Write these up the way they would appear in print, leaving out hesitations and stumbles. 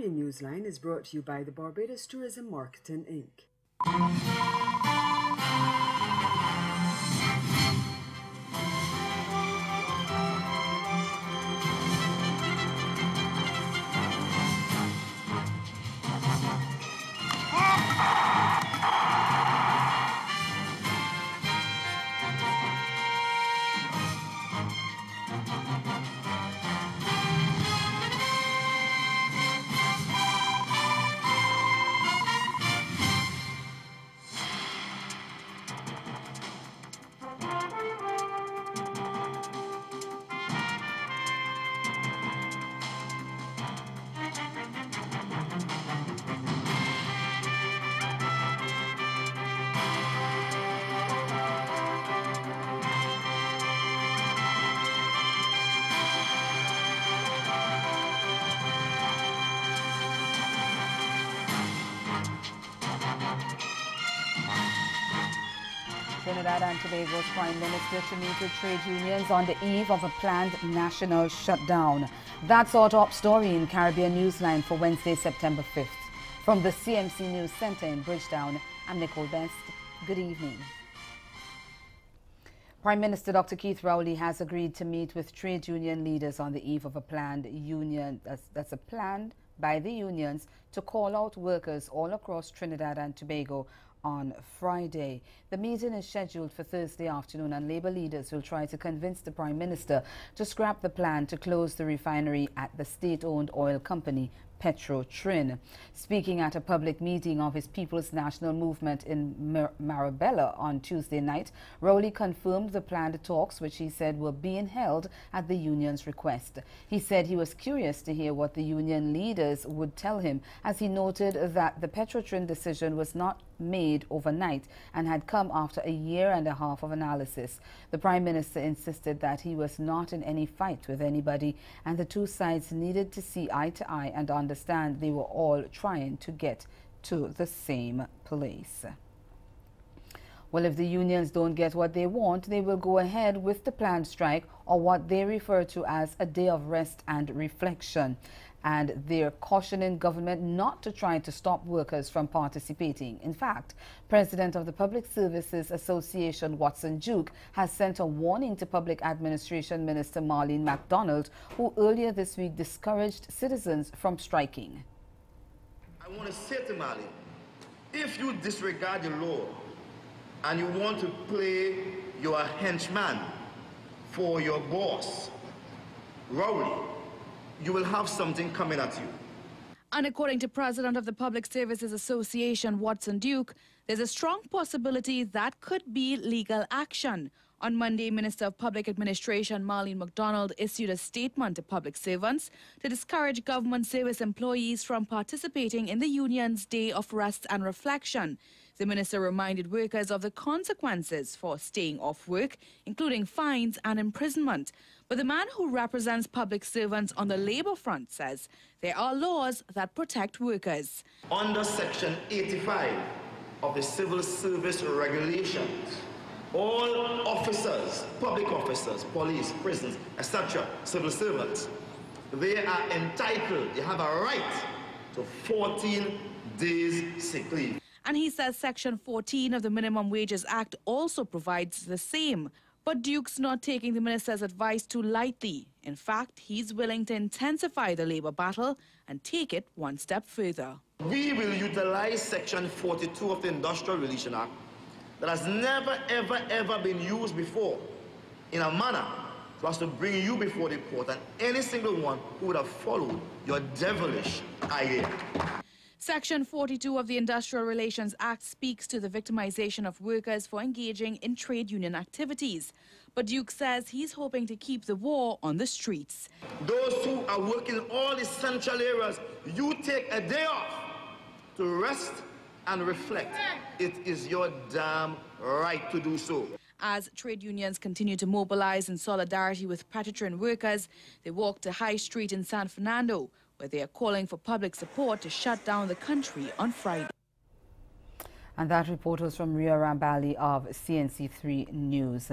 morning Newsline is brought to you by the Barbados Tourism Marketing, Inc. Trinidad and Tobago's Prime Minister to meet with trade unions on the eve of a planned national shutdown. That's our top story in Caribbean Newsline for Wednesday, September 5th. From the CMC News Center in Bridgetown, I'm Nicole Best. Good evening. Prime Minister Dr. Keith Rowley has agreed to meet with trade union leaders on the eve of a planned union, that's a plan by the unions to call out workers all across Trinidad and Tobago on Friday. The meeting is scheduled for Thursday afternoon, and Labour leaders will try to convince the Prime Minister to scrap the plan to close the refinery at the state-owned oil company Petro-Trin. Speaking at a public meeting of his People's National Movement in Marabella on Tuesday night, Rowley confirmed the planned talks, which he said were being held at the union's request. He said he was curious to hear what the union leaders would tell him, as he noted that the Petro-Trin decision was not made overnight and had come after a year and a half of analysis. The Prime Minister insisted that he was not in any fight with anybody, and the two sides needed to see eye to eye and understand they were all trying to get to the same place. Well, if the unions don't get what they want, they will go ahead with the planned strike, or what they refer to as a day of rest and reflection. And they're cautioning government not to try to stop workers from participating. In fact, President of the Public Services Association, Watson Duke, has sent a warning to Public Administration Minister Marlene MacDonald, who earlier this week discouraged citizens from striking. I want to say to Marlene, if you disregard the law and you want to play your henchman for your boss, Rowley, you will have something coming at you. And according to President of the Public Services Association, Watson Duke, there's a strong possibility that could be legal action. On Monday, Minister of Public Administration Marlene MacDonald issued a statement to public servants to discourage government service employees from participating in the union's day of rest and reflection. The minister reminded workers of the consequences for staying off work, including fines and imprisonment. But the man who represents public servants on the Labour front says there are laws that protect workers. Under Section 85 of the Civil Service Regulations, all officers, public officers, police, prisons, etc., civil servants, they are entitled, they have a right to 14 days sick leave. And he says Section 14 of the Minimum Wages Act also provides the same. But Duke's not taking the minister's advice too lightly. In fact, he's willing to intensify the labour battle and take it one step further. We will utilize Section 42 of the Industrial Relations Act that has never, ever been used before in a manner for us to bring you before the court and any single one who would have followed your devilish idea. Section 42 of the Industrial Relations Act speaks to the victimization of workers for engaging in trade union activities. But Duke says he's hoping to keep the war on the streets. Those who are working in all the central areas, you take a day off to rest and reflect. It is your damn right to do so. As trade unions continue to mobilize in solidarity with Petro-Trin workers, they walk to High Street in San Fernando, where they are calling for public support to shut down the country on Friday. And that report was from Ria Rambali of CNC3 News.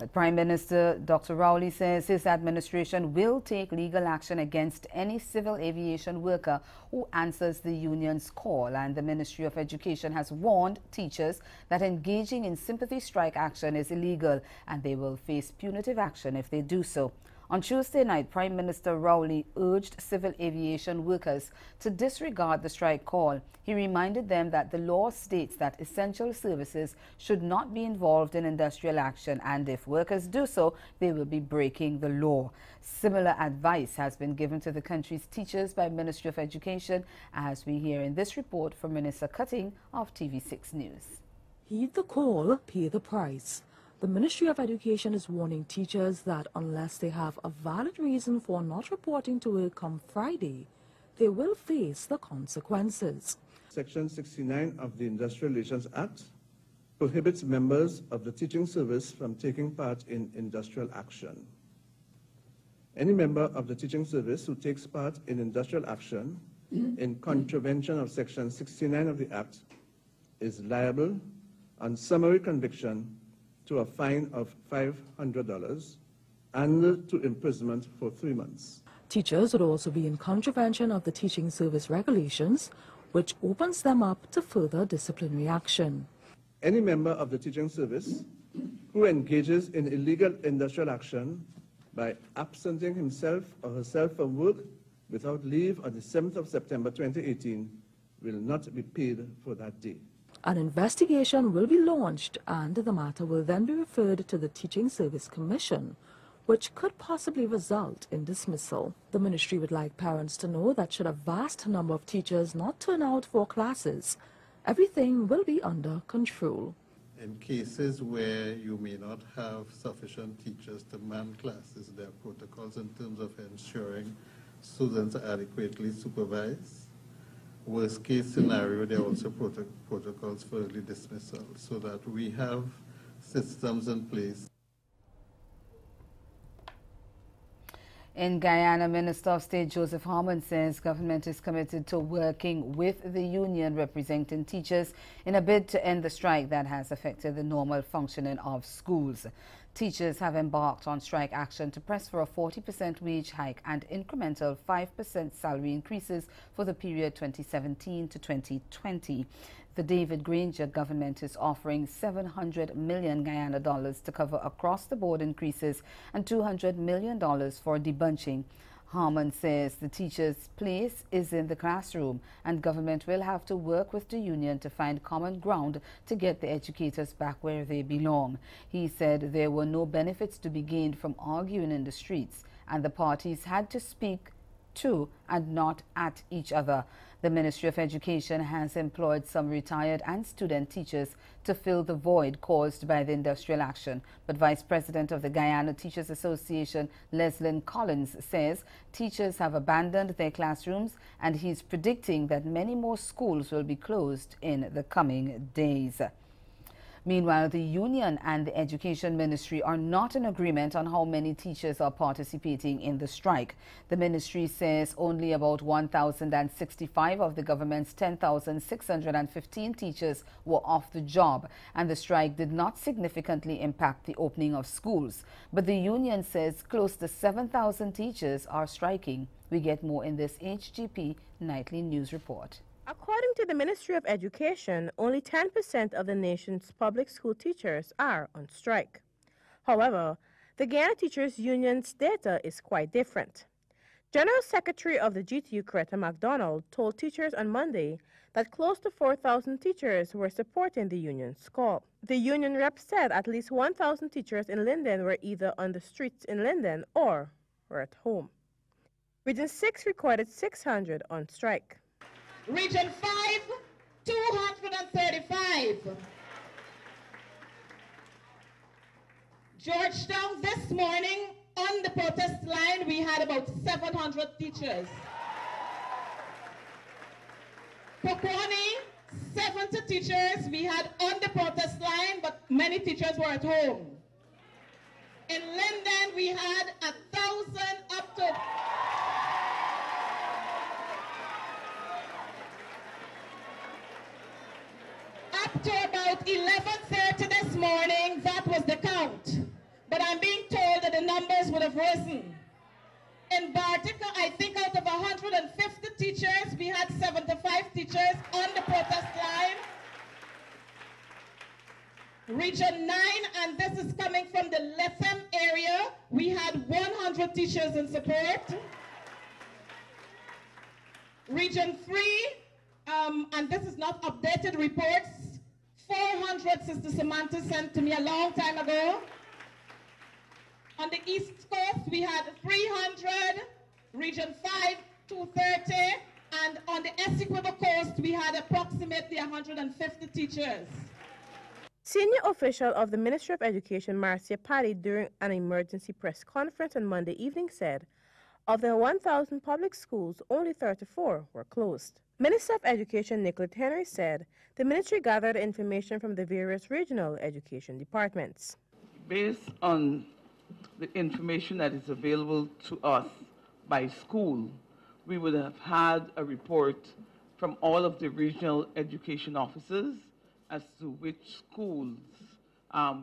But Prime Minister Dr. Rowley says his administration will take legal action against any civil aviation worker who answers the union's call, and the Ministry of Education has warned teachers that engaging in sympathy strike action is illegal and they will face punitive action if they do so. On Tuesday night, Prime Minister Rowley urged civil aviation workers to disregard the strike call. He reminded them that the law states that essential services should not be involved in industrial action, and if workers do so, they will be breaking the law. Similar advice has been given to the country's teachers by Ministry of Education, as we hear in this report from Minister Cutting of TV6 News. Heed the call, pay the price. The Ministry of Education is warning teachers that unless they have a valid reason for not reporting to work come Friday, they will face the consequences. Section 69 of the Industrial Relations Act prohibits members of the teaching service from taking part in industrial action. Any member of the teaching service who takes part in industrial action in contravention of Section 69 of the Act is liable on summary conviction to a fine of $500 and to imprisonment for 3 months. Teachers would also be in contravention of the teaching service regulations, which opens them up to further disciplinary action. Any member of the teaching service who engages in illegal industrial action by absenting himself or herself from work without leave on the 7th of September 2018 will not be paid for that day. An investigation will be launched and the matter will then be referred to the Teaching Service Commission, which could possibly result in dismissal. The ministry would like parents to know that should a vast number of teachers not turn out for classes, everything will be under control. In cases where you may not have sufficient teachers to man classes, there are protocols in terms of ensuring students are adequately supervised. Worst case scenario, there are also protocols for early dismissal, so that we have systems in place. In Guyana, Minister of State Joseph Harmon says government is committed to working with the union representing teachers in a bid to end the strike that has affected the normal functioning of schools. Teachers have embarked on strike action to press for a 40% wage hike and incremental 5% salary increases for the period 2017 to 2020. The David Granger government is offering $700 million Guyana dollars to cover across-the-board increases and $200 million for debunching. Harmon says the teacher's place is in the classroom and government will have to work with the union to find common ground to get the educators back where they belong. He said there were no benefits to be gained from arguing in the streets and the parties had to speak to and not at each other. The Ministry of Education has employed some retired and student teachers to fill the void caused by the industrial action. But Vice President of the Guyana Teachers Association, Leslyn Collins, says teachers have abandoned their classrooms and he's predicting that many more schools will be closed in the coming days. Meanwhile, the union and the Education Ministry are not in agreement on how many teachers are participating in the strike. The ministry says only about 1,065 of the government's 10,615 teachers were off the job, and the strike did not significantly impact the opening of schools. But the union says close to 7,000 teachers are striking. We get more in this HGP Nightly News Report. According to the Ministry of Education, only 10% of the nation's public school teachers are on strike. However, the Guyana Teachers Union's data is quite different. General Secretary of the GTU, Coretta MacDonald, told teachers on Monday that close to 4,000 teachers were supporting the union's call. The union rep said at least 1,000 teachers in Linden were either on the streets in Linden or were at home. Region 6 recorded 600 on strike. Region 5, 235. Georgetown, this morning on the protest line, we had about 700 teachers. Poconi, 70 teachers we had on the protest line, but many teachers were at home. In Linden, we had 1,000 up to... Up to about 11:30 this morning, that was the count. But I'm being told that the numbers would have risen. In Bartica, I think out of 150 teachers, we had 75 teachers on the protest line. Region 9, and this is coming from the Lethem area, we had 100 teachers in support. Region 3, and this is not updated reports, 400 Sister Samantha sent to me a long time ago. On the East Coast, we had 300, Region 5, 230, and on the Essequibo Coast, we had approximately 150 teachers. Senior official of the Ministry of Education, Marcia Paddy, during an emergency press conference on Monday evening said, of the 1,000 public schools, only 34 were closed. Minister of Education Nicolette Henry said the ministry gathered information from the various regional education departments. Based on the information that is available to us by school, we would have had a report from all of the regional education officers as to which schools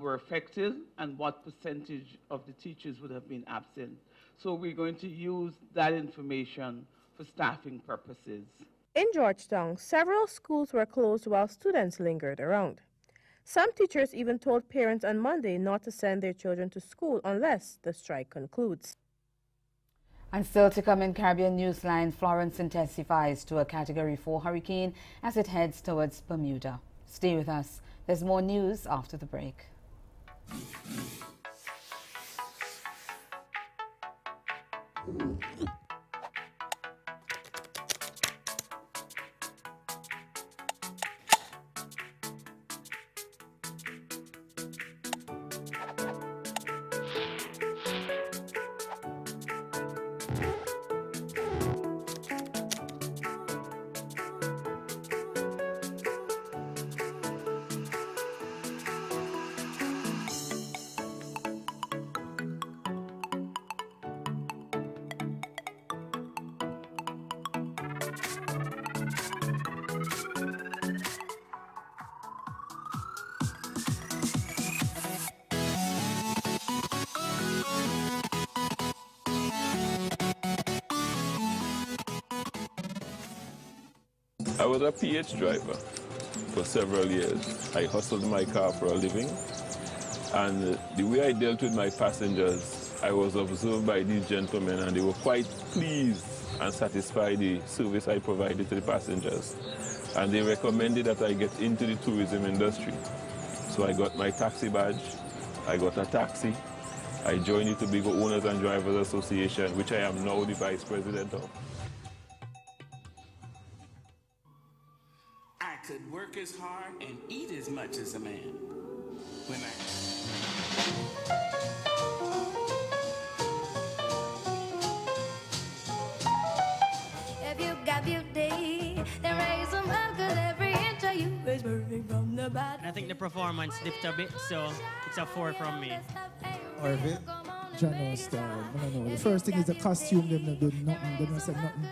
were affected and what percentage of the teachers would have been absent. So we're going to use that information for staffing purposes. In Georgetown, several schools were closed while students lingered around. Some teachers even told parents on Monday not to send their children to school unless the strike concludes. And still to come in Caribbean Newsline, Florence intensifies to a Category 4 hurricane as it heads towards Bermuda. Stay with us. There's more news after the break. I was a PH driver for several years. I hustled my car for a living, and the way I dealt with my passengers, I was observed by these gentlemen, and they were quite pleased and satisfied the service I provided to the passengers. And they recommended that I get into the tourism industry. So I got my taxi badge, I got a taxi, I joined the Tobago Owners and Drivers Association, which I am now the vice president of. I could work as hard and eat as much as a man when If you got beauty, then raise them up, 'cause every inch of you is perfect from the bottom. I think the performance dipped a bit, so it's a 4 from me. Orville, John style. I don't know. The first thing is the costume, them not do nothing, them not say nothing.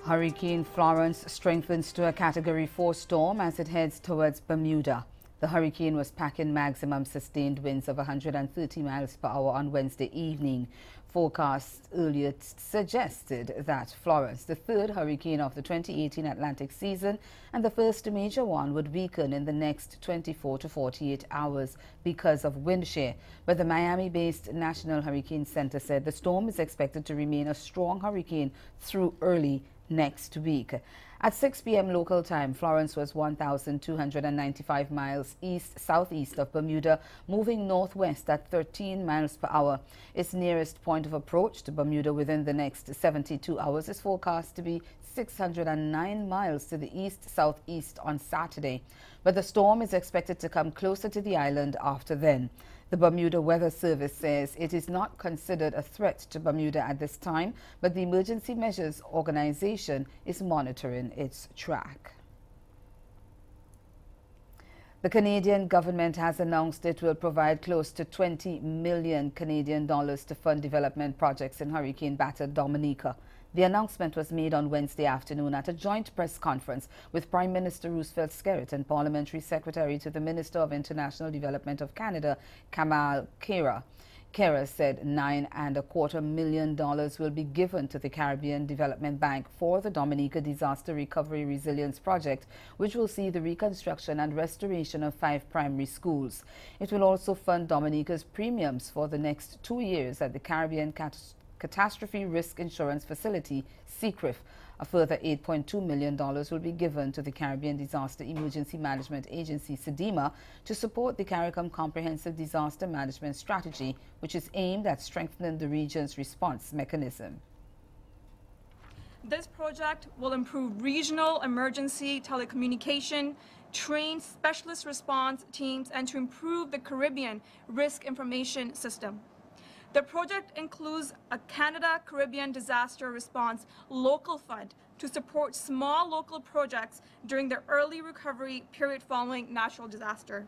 Hurricane Florence strengthens to a Category 4 storm as it heads towards Bermuda. The hurricane was packing maximum sustained winds of 130 miles per hour on Wednesday evening. Forecasts earlier suggested that Florence, the third hurricane of the 2018 Atlantic season and the first major one, would weaken in the next 24 to 48 hours because of wind shear. But the Miami-based National Hurricane Center said the storm is expected to remain a strong hurricane through early next week. At 6 p.m. local time, Florence was 1,295 miles southeast of Bermuda, moving northwest at 13 miles per hour. Its nearest point of approach to Bermuda within the next 72 hours is forecast to be 609 miles to the east-southeast on Saturday. But the storm is expected to come closer to the island after then. The Bermuda Weather Service says it is not considered a threat to Bermuda at this time, but the Emergency Measures Organization is monitoring its track. The Canadian government has announced it will provide close to 20 million Canadian dollars to fund development projects in hurricane-battered Dominica. The announcement was made on Wednesday afternoon at a joint press conference with Prime Minister Roosevelt Skerrit and Parliamentary Secretary to the Minister of International Development of Canada, Kamal Khera. Khera said $9.25 million will be given to the Caribbean Development Bank for the Dominica Disaster Recovery Resilience Project, which will see the reconstruction and restoration of 5 primary schools. It will also fund Dominica's premiums for the next 2 years at the Caribbean Catastrophe Risk Insurance Facility, CCRIF. A further $8.2 million will be given to the Caribbean Disaster Emergency Management Agency, SEDEMA, to support the CARICOM Comprehensive Disaster Management Strategy, which is aimed at strengthening the region's response mechanism. This project will improve regional emergency telecommunication, train specialist response teams, and to improve the Caribbean risk information system. The project includes a Canada Caribbean Disaster Response Local Fund to support small local projects during the early recovery period following natural disaster.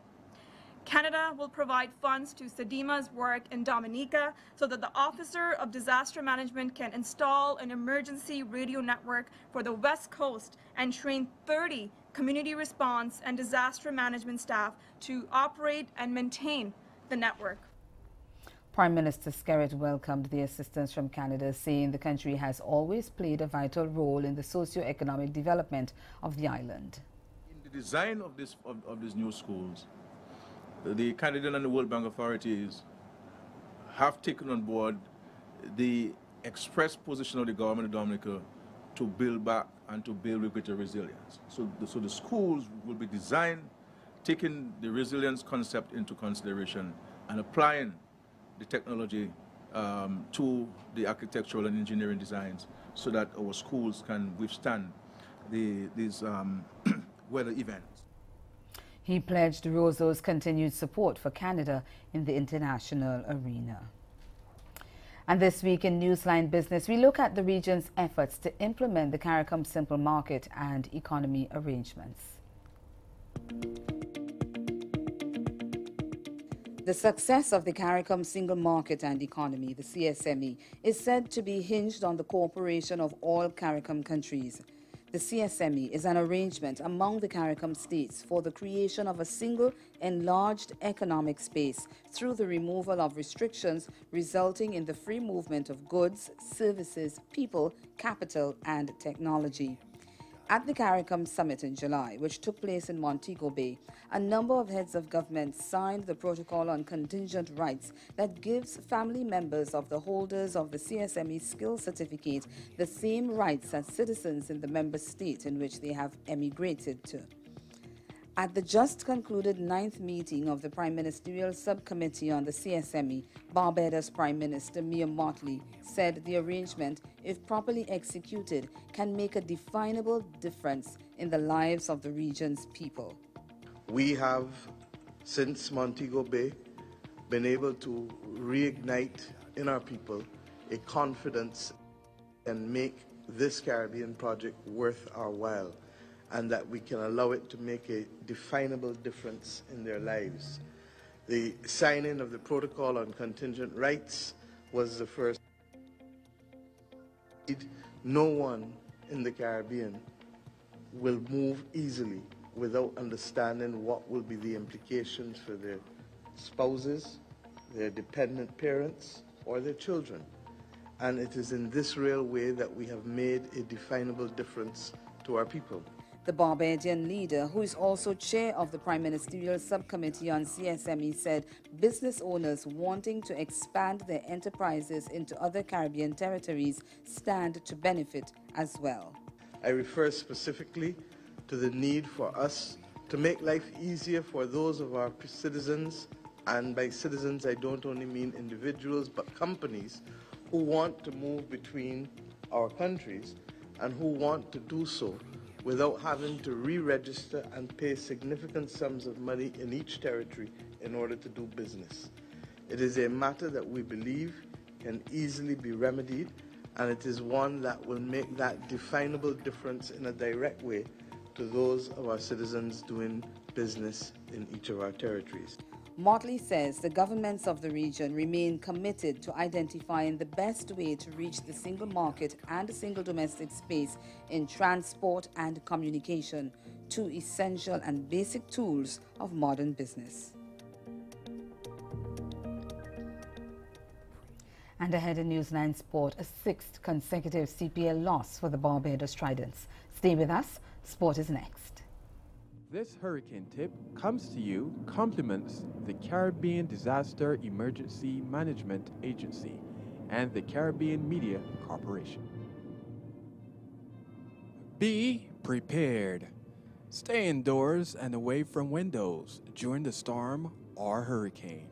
Canada will provide funds to SEDEMA's work in Dominica so that the Officer of Disaster Management can install an emergency radio network for the West Coast and train 30 community response and disaster management staff to operate and maintain the network. Prime Minister Skerrit welcomed the assistance from Canada, saying the country has always played a vital role in the socio-economic development of the island. In the design of these new schools, the Canadian and the World Bank authorities have taken on board the express position of the government of Dominica to build back and to build with greater resilience. So the schools will be designed, taking the resilience concept into consideration and applying the technology to the architectural and engineering designs so that our schools can withstand these weather events. He pledged Roseau's continued support for Canada in the international arena. And this week in Newsline Business, we look at the region's efforts to implement the CARICOM Simple Market and Economy arrangements. The success of the CARICOM Single Market and Economy, the CSME, is said to be hinged on the cooperation of all CARICOM countries. The CSME is an arrangement among the CARICOM states for the creation of a single enlarged economic space through the removal of restrictions resulting in the free movement of goods, services, people, capital, and technology. At the CARICOM Summit in July, which took place in Montego Bay, a number of heads of government signed the Protocol on Contingent Rights that gives family members of the holders of the CSME Skill Certificate the same rights as citizens in the member state in which they have emigrated to. At the just concluded 9th meeting of the Prime Ministerial Subcommittee on the CSME, Barbados Prime Minister Mia Mottley said the arrangement, if properly executed, can make a definable difference in the lives of the region's people. We have, since Montego Bay, been able to reignite in our people a confidence and make this Caribbean project worth our while, and that we can allow it to make a definable difference in their lives. The signing of the Protocol on Contingent Rights was the first. No one in the Caribbean will move easily without understanding what will be the implications for their spouses, their dependent parents, or their children. And it is in this real way that we have made a definable difference to our people. The Barbadian leader, who is also chair of the Prime Ministerial Subcommittee on CSME, said business owners wanting to expand their enterprises into other Caribbean territories stand to benefit as well. I refer specifically to the need for us to make life easier for those of our citizens, and by citizens I don't only mean individuals but companies who want to move between our countries and who want to do so without having to re-register and pay significant sums of money in each territory in order to do business. It is a matter that we believe can easily be remedied, and it is one that will make that definable difference in a direct way to those of our citizens doing business in each of our territories. Motley says the governments of the region remain committed to identifying the best way to reach the single market and the single domestic space in transport and communication, two essential and basic tools of modern business. And ahead in Newsline Sport, a sixth consecutive CPL loss for the Barbados Tridents. Stay with us. Sport is next. This hurricane tip comes to you compliments the Caribbean Disaster Emergency Management Agency and the Caribbean Media Corporation. Be prepared. Stay indoors and away from windows during the storm or hurricane.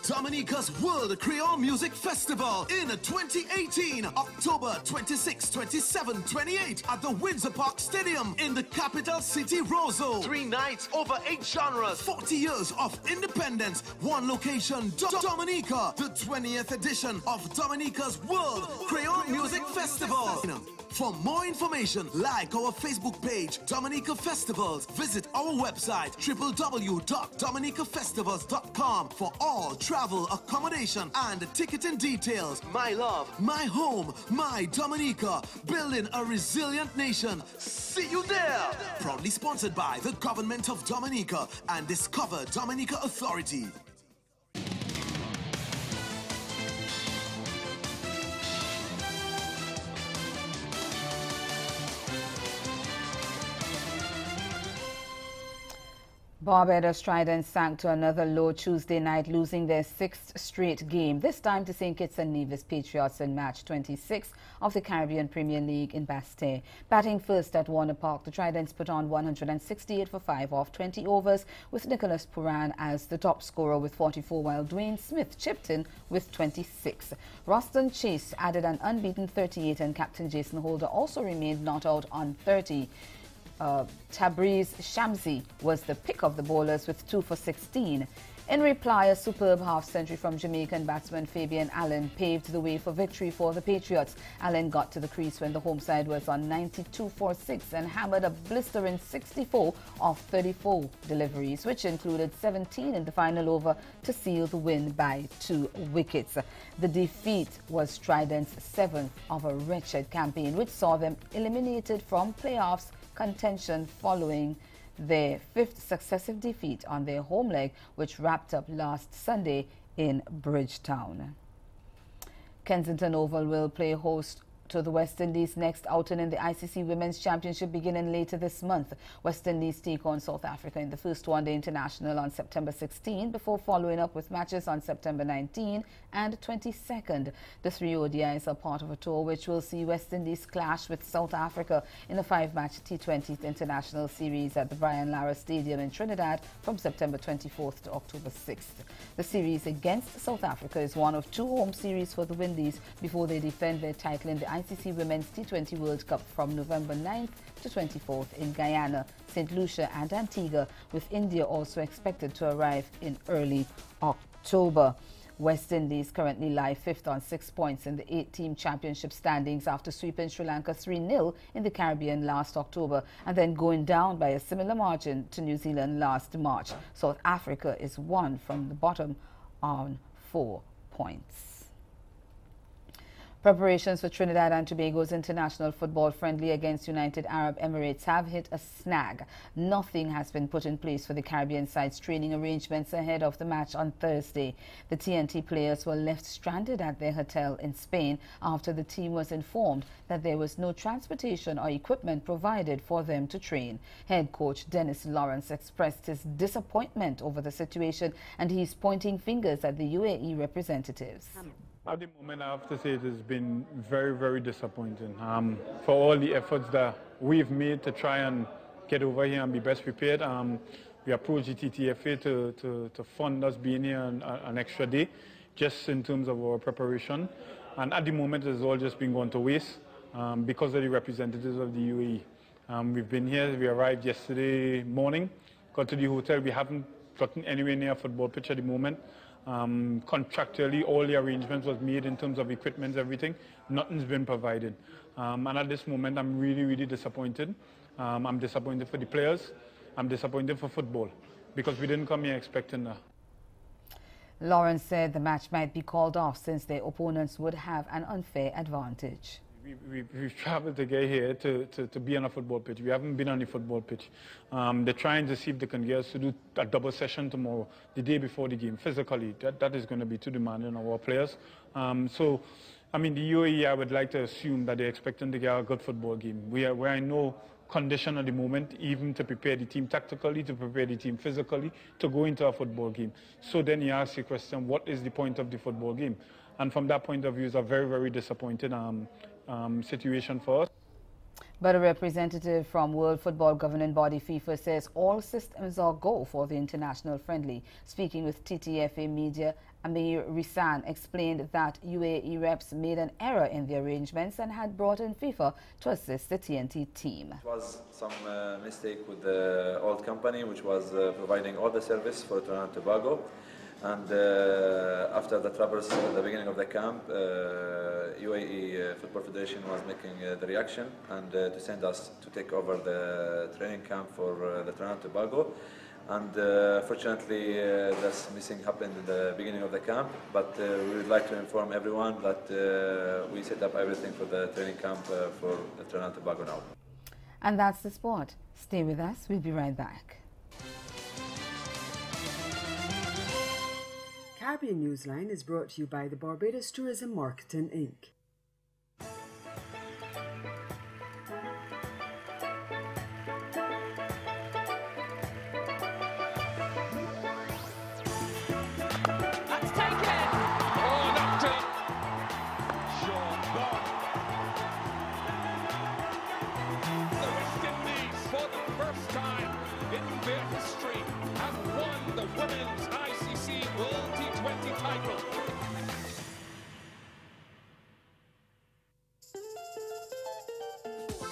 Dominica's World Creole Music Festival in 2018, October 26, 27, 28 at the Windsor Park Stadium in the capital city, Roseau. 3 nights, over 8 genres, 40 years of independence, one location, Dominica, the 20th edition of Dominica's World Creole Music Festival. For more information, like our Facebook page, Dominica Festivals. Visit our website, www.dominicafestivals.com for all travel, accommodation, and ticketing details. My love, my home, my Dominica. Building a resilient nation. See you there! Proudly sponsored by the Government of Dominica and Discover Dominica Authority. Barbados Tridents sank to another low Tuesday night, losing their 6th straight game, this time to St. Kitts and Nevis Patriots in match 26 of the Caribbean Premier League in Bastille. Batting first at Warner Park, the Tridents put on 168 for 5 off 20 overs, with Nicholas Puran as the top scorer with 44, while Dwayne Smith chipped in with 26. Roston Chase added an unbeaten 38, and Captain Jason Holder also remained not out on 30. Tabriz Shamsi was the pick of the bowlers with 2 for 16. In reply, a superb half-century from Jamaican batsman Fabian Allen paved the way for victory for the Patriots. Allen got to the crease when the home side was on 92 for 6 and hammered a blistering 64 of 34 deliveries, which included 17 in the final over to seal the win by 2 wickets. The defeat was Trident's 7th of a wretched campaign, which saw them eliminated from playoffs contention following their 5th successive defeat on their home leg, which wrapped up last Sunday in Bridgetown. Kensington Oval will play host to the West Indies' next outing in the ICC Women's Championship beginning later this month. West Indies take on South Africa in the first one-day international on September 16 before following up with matches on September 19 and 22nd. The 3 ODIs are part of a tour which will see West Indies clash with South Africa in a 5-match T20 international series at the Brian Lara Stadium in Trinidad from September 24th to October 6th. The series against South Africa is one of 2 home series for the Windies before they defend their title in the ICC Women's T20 World Cup from November 9th to 24th in Guyana, St. Lucia and Antigua, with India also expected to arrive in early October. West Indies currently lie 5th on 6 points in the 8-team championship standings after sweeping Sri Lanka 3-0 in the Caribbean last October and then going down by a similar margin to New Zealand last March. South Africa is 1 from the bottom on 4 points. Preparations for Trinidad and Tobago's international football friendly against United Arab Emirates have hit a snag. Nothing has been put in place for the Caribbean side's training arrangements ahead of the match on Thursday. The TNT players were left stranded at their hotel in Spain after the team was informed that there was no transportation or equipment provided for them to train. Head coach Dennis Lawrence expressed his disappointment over the situation, and he's pointing fingers at the UAE representatives. At the moment, I have to say it has been very, very disappointing for all the efforts that we've made to try and get over here and be best prepared. We approached the TTFA to fund us being here an extra day, just in terms of our preparation. And at the moment, it's all just been gone to waste because of the representatives of the UAE. We've been here, we arrived yesterday morning, got to the hotel. We haven't gotten anywhere near a football pitch at the moment. Contractually, all the arrangements was made in terms of equipment, everything. Nothing's been provided. And at this moment, I'm really, really disappointed. I'm disappointed for the players. I'm disappointed for football because we didn't come here expecting that. Lawrence said the match might be called off since their opponents would have an unfair advantage. We've traveled to get here to be on a football pitch. We haven't been on a football pitch. They're trying to see if they can get us to do a double session tomorrow, the day before the game. Physically, that is going to be too demanding of our players. So, I mean, the UAE, I would like to assume that they're expecting to get a good football game. We're in no condition at the moment, even to prepare the team tactically, to prepare the team physically, to go into a football game. So then you ask the question, what is the point of the football game? And from that point of view, it's a very, very disappointing situation for us. But a representative from World Football governing body FIFA says all systems are go for the international friendly. Speaking with TTFA media, Amir Risan explained that UAE reps made an error in the arrangements and had brought in FIFA to assist the TNT team. It was some mistake with the old company, which was providing all the service for Trinidad and Tobago. And after the troubles at the beginning of the camp, UAE Football Federation was making the reaction and to send us to take over the training camp for the Trinidad and Tobago. And fortunately, this missing happened in the beginning of the camp. But we would like to inform everyone that we set up everything for the training camp for the Trinidad and Tobago now. And that's the sport. Stay with us. We'll be right back. Caribbean Newsline is brought to you by the Barbados Tourism Marketing, Inc.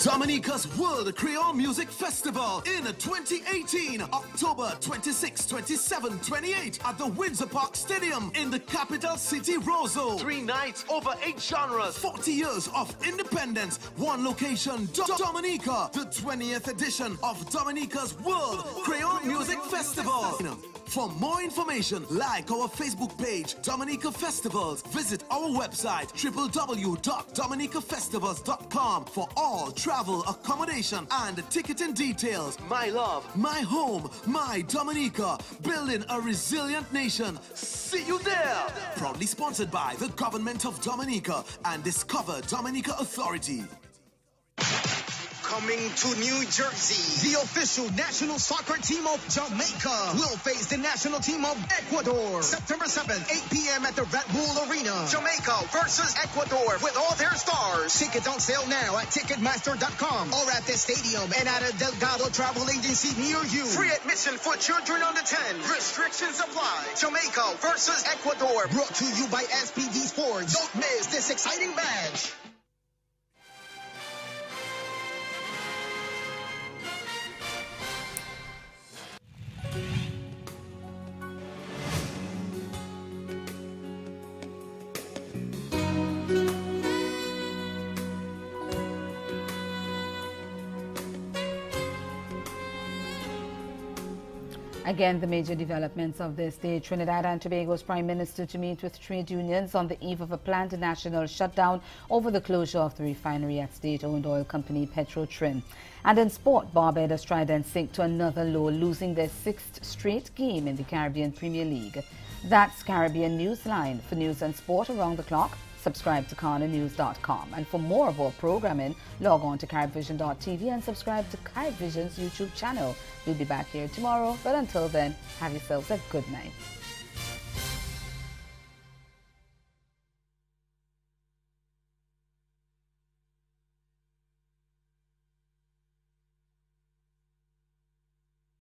Dominica's World Creole Music Festival in 2018, October 26, 27, 28 at the Windsor Park Stadium in the capital city, Roseau. 3 nights, over 8 genres, 40 years of independence, 1 location, Dominica, the 20th edition of Dominica's World Creole Music Festival. For more information, like our Facebook page, Dominica Festivals. Visit our website, www.dominicafestivals.com for all travel, accommodation, and ticketing details. My love, my home, my Dominica. Building a resilient nation. See you there! Proudly sponsored by the Government of Dominica and Discover Dominica Authority. Coming to New Jersey, the official national soccer team of Jamaica will face the national team of Ecuador. September 7th, 8 p.m. at the Red Bull Arena. Jamaica versus Ecuador with all their stars. Tickets on sale now at Ticketmaster.com or at the stadium and at a Delgado travel agency near you. Free admission for children under 10. Restrictions apply. Jamaica versus Ecuador. Brought to you by SPD Sports. Don't miss this exciting match. Again, the major developments of this day: Trinidad and Tobago's Prime Minister to meet with trade unions on the eve of a planned national shutdown over the closure of the refinery at state-owned oil company Petrotrin. And in sport, Barbados Trident sink to another low, losing their 6th straight game in the Caribbean Premier League. That's Caribbean Newsline. For news and sport around the clock, subscribe to CarnaNews.com. And for more of our programming, log on to CaribVision.tv and subscribe to CaribVision's YouTube channel. We'll be back here tomorrow, but until then, have yourselves a good night.